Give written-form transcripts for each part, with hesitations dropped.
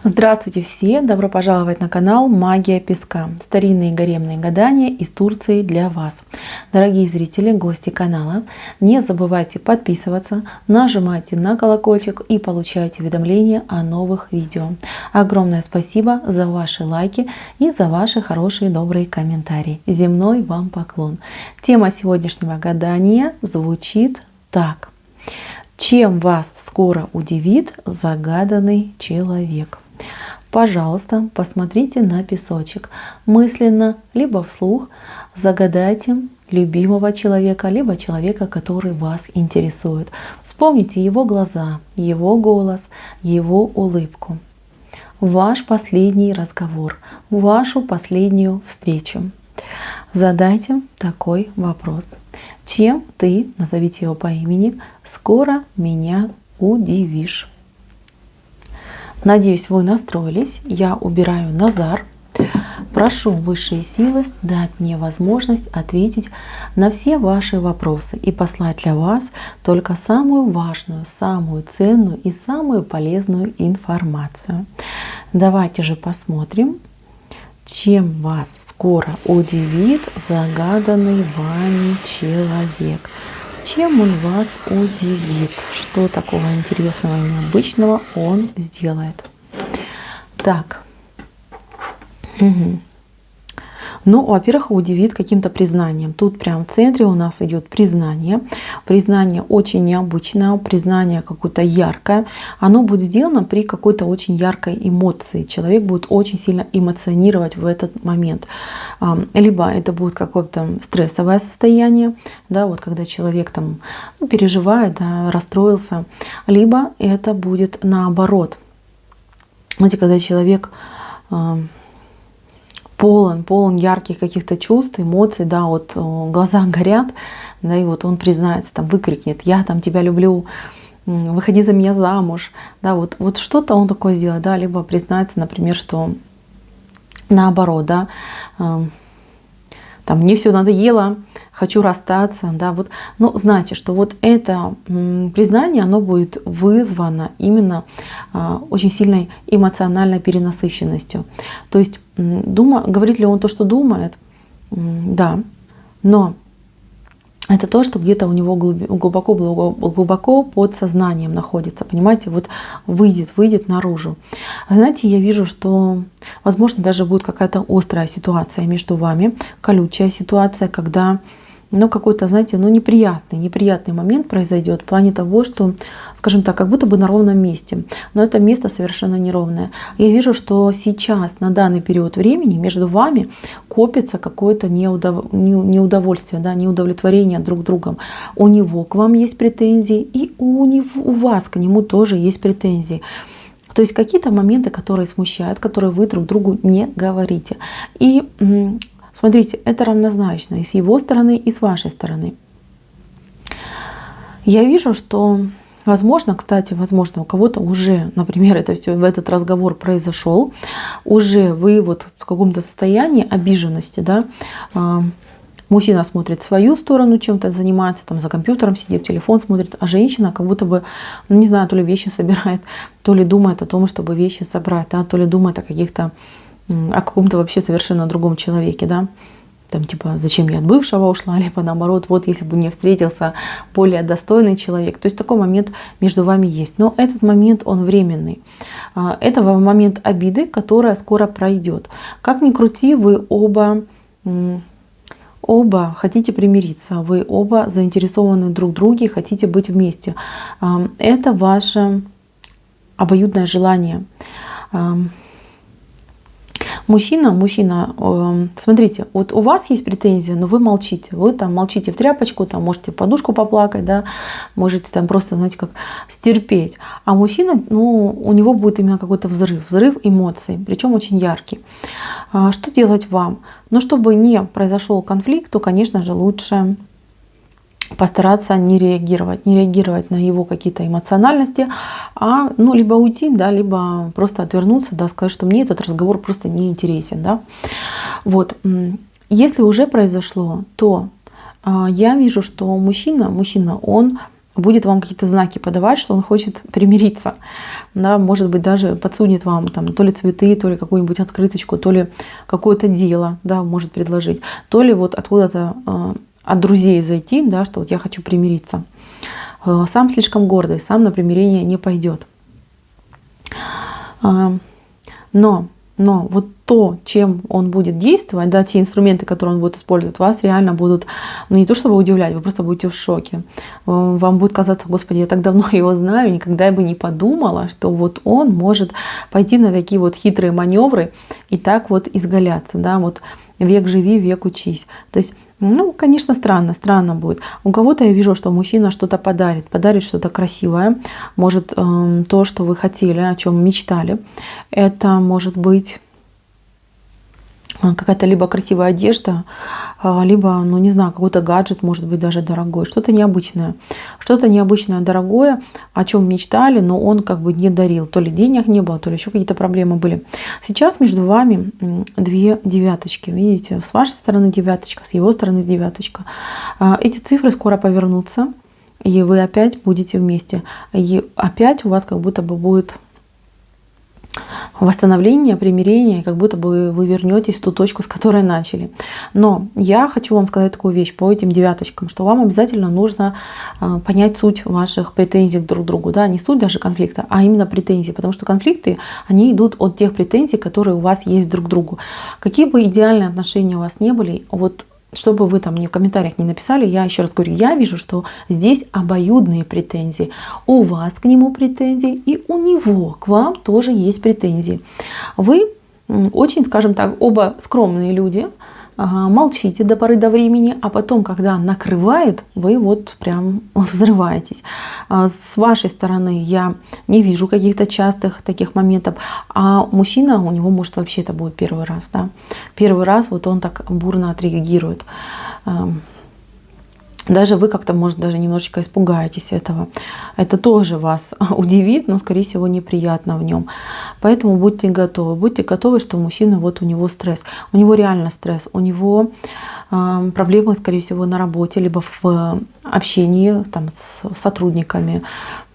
Здравствуйте все! Добро пожаловать на канал Магия Песка. Старинные гаремные гадания из Турции для вас. Дорогие зрители, гости канала, не забывайте подписываться, нажимайте на колокольчик и получайте уведомления о новых видео. Огромное спасибо за ваши лайки и за ваши хорошие добрые комментарии. Земной вам поклон. Тема сегодняшнего гадания звучит так. Чем вас скоро удивит загаданный человек? Пожалуйста, посмотрите на песочек. Мысленно, либо вслух загадайте любимого человека, либо человека, который вас интересует. Вспомните его глаза, его голос, его улыбку. Ваш последний разговор, вашу последнюю встречу. Задайте такой вопрос. Чем ты, назовите его по имени, скоро меня удивишь? Надеюсь, вы настроились. Я убираю Назар. Прошу высшие силы дать мне возможность ответить на все ваши вопросы и послать для вас только самую важную, самую ценную и самую полезную информацию. Давайте же посмотрим, чем вас скоро удивит загаданный вами человек. Чем он вас удивит? Что такого интересного и необычного он сделает? Так. Ну, во-первых, удивит каким-то признанием. Тут прям в центре у нас идет признание. Признание очень необычное, признание какое-то яркое. Оно будет сделано при какой-то очень яркой эмоции. Человек будет очень сильно эмоционировать в этот момент. Либо это будет какое-то стрессовое состояние, да, вот когда человек там переживает, да, расстроился. Либо это будет наоборот. Знаете, когда человек полон ярких каких-то чувств, эмоций, да, вот глаза горят, да, и вот он признается, там выкрикнет: я там тебя люблю, выходи за меня замуж, да, вот что-то он такое сделает, да, либо признается, например, что наоборот, да, там мне все надоело, хочу расстаться, да, вот, ну, знаете, что вот это признание, оно будет вызвано именно очень сильной эмоциональной перенасыщенностью. То есть говорит ли он то, что думает? Да, но это то, что где-то у него глубоко под сознанием находится, понимаете, вот выйдет наружу. Знаете, я вижу, что, возможно, даже будет какая-то острая ситуация между вами, колючая ситуация, когда, ну, какой-то, знаете, ну, неприятный момент произойдет в плане того, что, скажем так, как будто бы на ровном месте, но это место совершенно неровное. Я вижу, что сейчас, на данный период времени, между вами копится какое-то неудовольствие, да, неудовлетворение друг другом. У него к вам есть претензии, и у вас к нему тоже есть претензии. То есть какие-то моменты, которые смущают, которые вы друг другу не говорите. И смотрите, это равнозначно и с его стороны, и с вашей стороны. Я вижу, что, возможно, кстати, у кого-то уже, например, этот разговор произошел, уже вы вот в каком-то состоянии обиженности, да, мужчина смотрит в свою сторону, чем-то занимается, там за компьютером сидит, телефон смотрит, а женщина как будто бы, ну, не знаю, то ли вещи собирает, то ли думает о том, чтобы вещи собрать, да, то ли думает о каком-то вообще совершенно другом человеке, да, там типа, зачем я от бывшего ушла, либо наоборот, вот если бы мне встретился более достойный человек. То есть такой момент между вами есть. Но этот момент, он временный. Это момент обиды, которая скоро пройдет. Как ни крути, вы оба хотите примириться, вы оба заинтересованы друг в друге, хотите быть вместе. Это ваше обоюдное желание. Мужчина, смотрите, вот у вас есть претензия, но вы молчите. Вы там молчите в тряпочку, там можете подушку поплакать, да, можете там просто, знаете, как стерпеть. А мужчина, ну, у него будет именно какой-то взрыв эмоций, причем очень яркий. Что делать вам? Ну, чтобы не произошел конфликт, то, конечно же, лучше постараться не реагировать на его какие-то эмоциональности, ну, либо уйти, да, либо просто отвернуться, да, сказать, что мне этот разговор просто не интересен, да. Вот. Если уже произошло, то я вижу, что мужчина, он будет вам какие-то знаки подавать, что он хочет примириться. Да, может быть, даже подсунет вам там то ли цветы, то ли какую-нибудь открыточку, то ли какое-то дело, да, может предложить, то ли вот откуда-то от друзей зайти, да, что вот я хочу примириться. Сам слишком гордый, сам на примирение не пойдет. Но вот то, чем он будет действовать, да, те инструменты, которые он будет использовать, вас реально будут, ну не то чтобы удивлять, вы просто будете в шоке. Вам будет казаться, Господи, я так давно его знаю, никогда бы не подумала, что вот он может пойти на такие вот хитрые маневры и так вот изгаляться, да, вот век живи, век учись. То есть, ну, конечно, странно будет. У кого-то я вижу, что мужчина что-то подарит что-то красивое, может то, что вы хотели, о чем мечтали. Это может быть какая-то либо красивая одежда, либо, ну не знаю, какой-то гаджет, может быть, даже дорогой, что-то необычное, дорогое, о чем мечтали, но он как бы не дарил. То ли денег не было, то ли еще какие-то проблемы были. Сейчас между вами две девяточки, видите, с вашей стороны девяточка, с его стороны девяточка. Эти цифры скоро повернутся, и вы опять будете вместе. И опять у вас как будто бы будет восстановление, примирение, как будто бы вы вернетесь в ту точку, с которой начали. Но я хочу вам сказать такую вещь по этим девяточкам, что вам обязательно нужно понять суть ваших претензий друг к другу. Да? Не суть даже конфликта, а именно претензии. Потому что конфликты, они идут от тех претензий, которые у вас есть друг к другу. Какие бы идеальные отношения у вас не были, вот что бы вы там мне в комментариях не написали, я еще раз говорю, я вижу, что здесь обоюдные претензии. У вас к нему претензии, и у него к вам тоже есть претензии. Вы очень, скажем так, оба скромные люди, молчите до поры до времени, а потом, когда накрывает, вы вот прям взрываетесь. С вашей стороны я не вижу каких-то частых таких моментов, а мужчина, у него может вообще это будет первый раз. Да? Первый раз вот он так бурно отреагирует. Даже вы как-то, может, даже немножечко испугаетесь этого. Это тоже вас удивит, но, скорее всего, неприятно в нем. Поэтому будьте готовы. Будьте готовы, что мужчина, вот у него стресс. У него реально стресс. У него проблемы, скорее всего, на работе, либо в общении там, с сотрудниками,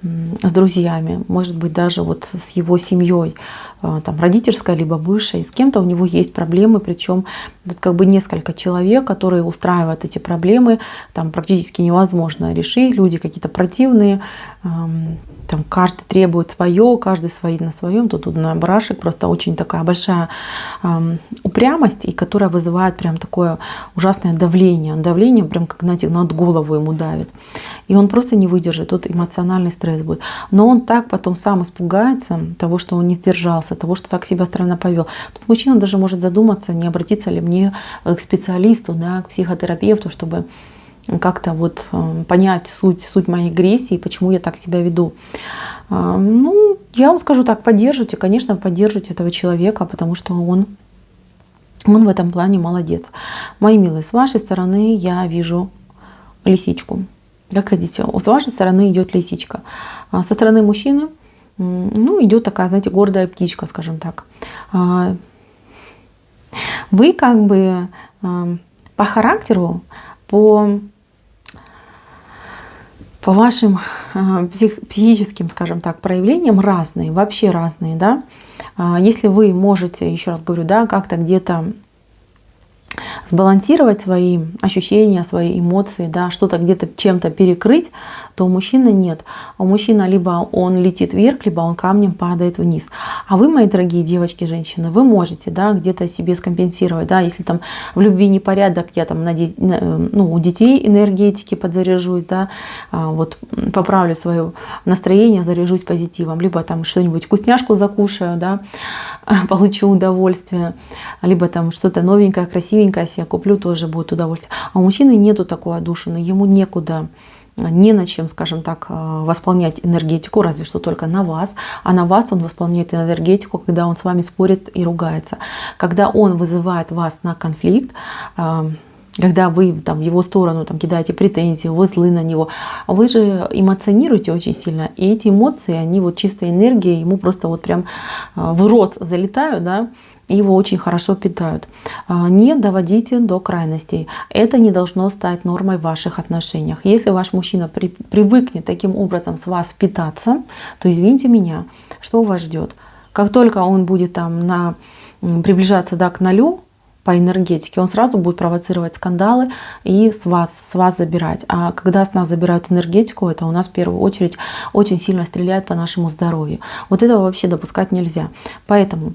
с друзьями, может быть, даже вот с его семьей, там, родительской, либо бывшей, с кем-то у него есть проблемы, причем тут как бы несколько человек, которые устраивают эти проблемы, там практически невозможно решить, люди какие-то противные, там каждый требует свое, каждый свои на своем, тут на барашек просто очень такая большая упрямость, и которая вызывает прям такое ужасное давление прям как, знаете, над голову ему давит. И он просто не выдержит, тут эмоциональный стресс будет. Но он так потом сам испугается того, что он не сдержался, того, что так себя странно повел. Тут мужчина даже может задуматься, не обратиться ли мне к специалисту, да, к психотерапевту, чтобы как-то вот понять суть моей агрессии, почему я так себя веду. Ну, я вам скажу так, поддержите, конечно, поддержите этого человека, потому что он в этом плане молодец. Мои милые, с вашей стороны я вижу лисичку. Как хотите, с вашей стороны идет лисичка. Со стороны мужчины, ну, идет такая, знаете, гордая птичка, скажем так. Вы как бы по характеру, по вашим психическим, скажем так, проявлениям разные, вообще разные, да. Если вы можете, еще раз говорю, да, как-то где-то сбалансировать свои ощущения, свои эмоции, да, что-то где-то чем-то перекрыть, то у мужчины нет. У мужчины либо он летит вверх, либо он камнем падает вниз. А вы, мои дорогие девочки, женщины, вы можете, да, где-то себе скомпенсировать, да, если там в любви непорядок, я там у детей энергетики подзаряжусь, да, вот поправлю свое настроение, заряжусь позитивом, либо там что-нибудь вкусняшку закушаю, да, получу удовольствие, либо там что-то новенькое, красивенькое себе куплю, тоже будет удовольствие. А у мужчины нету такой отдушины, ему некуда, не на чем, скажем так, восполнять энергетику, разве что только на вас. А на вас он восполняет энергетику, когда он с вами спорит и ругается. Когда он вызывает вас на конфликт, когда вы там в его сторону там кидаете претензии, вы злы на него, вы же эмоционируете очень сильно, и эти эмоции, они вот чистой энергией ему просто вот прям в рот залетают, да, и его очень хорошо питают. Не доводите до крайностей. Это не должно стать нормой в ваших отношениях. Если ваш мужчина привыкнет таким образом с вас питаться, то извините меня, что вас ждет? Как только он будет там приближаться, да, к нулю по энергетике, он сразу будет провоцировать скандалы и с вас забирать. А когда с нас забирают энергетику, это у нас в первую очередь очень сильно стреляет по нашему здоровью. Вот этого вообще допускать нельзя. Поэтому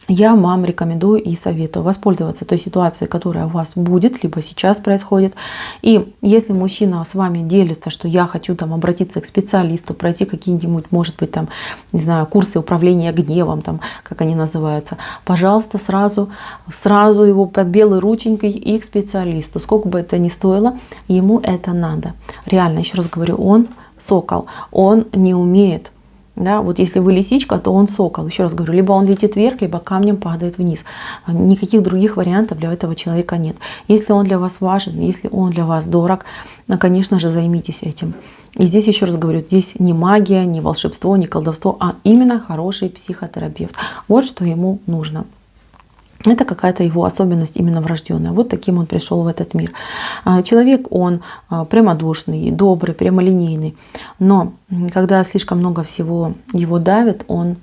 я вам рекомендую и советую воспользоваться той ситуацией, которая у вас будет, либо сейчас происходит. И если мужчина с вами делится, что я хочу там обратиться к специалисту, пройти какие-нибудь, может быть, там, не знаю, курсы управления гневом, там, как они называются, пожалуйста, сразу его под белой рученькой и к специалисту. Сколько бы это ни стоило, ему это надо. Реально, еще раз говорю, он сокол, он не умеет. Да, вот если вы лисичка, то он сокол. Еще раз говорю, либо он летит вверх, либо камнем падает вниз. Никаких других вариантов для этого человека нет. Если он для вас важен, если он для вас дорог, конечно же, займитесь этим. И здесь еще раз говорю, здесь не магия, не волшебство, не колдовство, а именно хороший психотерапевт. Вот что ему нужно. Это какая-то его особенность именно врожденная. Вот таким он пришел в этот мир. Человек, он прямодушный, добрый, прямолинейный. Но когда слишком много всего его давит, он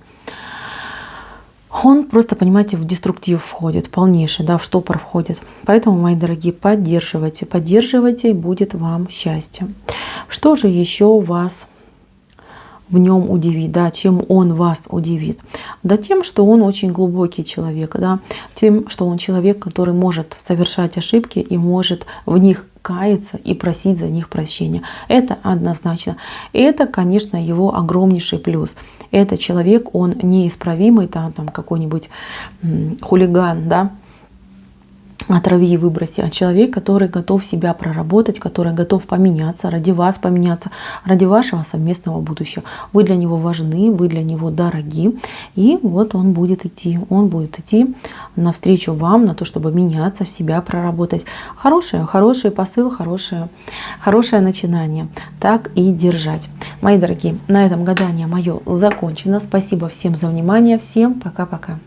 просто, понимаете, в деструктив входит, полнейший, да, в штопор входит. Поэтому, мои дорогие, поддерживайте, и будет вам счастье. Что же еще вас в нем удивит, да, чем он вас удивит? Да тем, что он очень глубокий человек, да, тем, что он человек, который может совершать ошибки и может в них каяться и просить за них прощения. Это однозначно. И это, конечно, его огромнейший плюс. Это человек, он неисправимый, там какой-нибудь хулиган, да, отрави и выброси, а человек, который готов себя проработать, который готов поменяться, ради вас поменяться, ради вашего совместного будущего. Вы для него важны, вы для него дороги, и вот он будет идти навстречу вам, на то, чтобы меняться, себя проработать. Хороший посыл, хорошее начинание. Так и держать. Мои дорогие, на этом гадание мое закончено. Спасибо всем за внимание. Всем пока-пока.